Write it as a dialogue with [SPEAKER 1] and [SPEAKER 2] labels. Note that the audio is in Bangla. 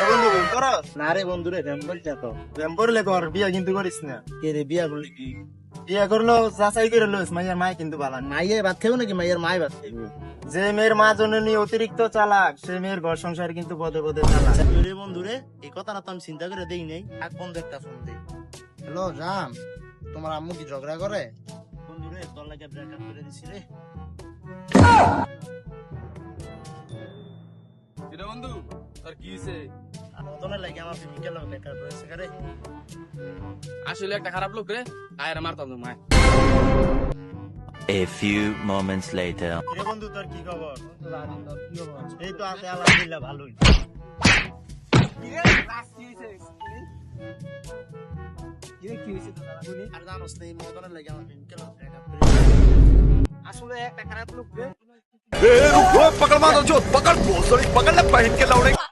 [SPEAKER 1] বন্ধু বল করস
[SPEAKER 2] না রে বন্ধু রে রেম্বল যা তো
[SPEAKER 1] প্রেম করলে কর, বিয়া কিন্তু করিস না।
[SPEAKER 2] কে রে বিয়া করলি কি
[SPEAKER 1] বিয়া করলো যাচাই করে লোস, মাইয়ার মায় কিন্তু বালা না।
[SPEAKER 2] মাইয়ের বাদ খাইব নাকি মাইয়ের মাই বাদ খাইব
[SPEAKER 1] যে মেয়ের মা জননী অতিরিক্ত চালাক, সে মেয়ের ঘর সংসার কিন্তু পদে পদে চালাক।
[SPEAKER 2] রে বন্ধু রে এই কথাটা তো আমি চিন্তা করে দেই নাই এক বন্ধু একটা ফোন দেই হ্যালো জান তোমার আম্মু কি ঝগড়া করে বন্ধু রে তোর লাগে ব্রেকআপ করে দিছি রে
[SPEAKER 3] কিরে বন্ধু তোর কি হইছে?
[SPEAKER 2] মদনের লাগে আমার প্রেমিকের লগে ব্রেকআপ হয়েছে রে
[SPEAKER 3] আসলে একটা খারাপ লোক রে, আয়ের মারতাম তো মায়।
[SPEAKER 4] A few moments later.
[SPEAKER 1] রে বন্ধু তোর কি খবর?
[SPEAKER 2] রাজি তোর কি খবর
[SPEAKER 1] এই তো আছে আলহামদুলিল্লাহ ভালোই।
[SPEAKER 2] আর জানোস না এই মদনের লাগে আমার প্রেমিকের লগে ব্রেকআপ করে
[SPEAKER 1] আসলে একটা খারাপ লোক রে।
[SPEAKER 5] पकड़ मारो जो पकड़, पकड़ ले पहन के लौड़े।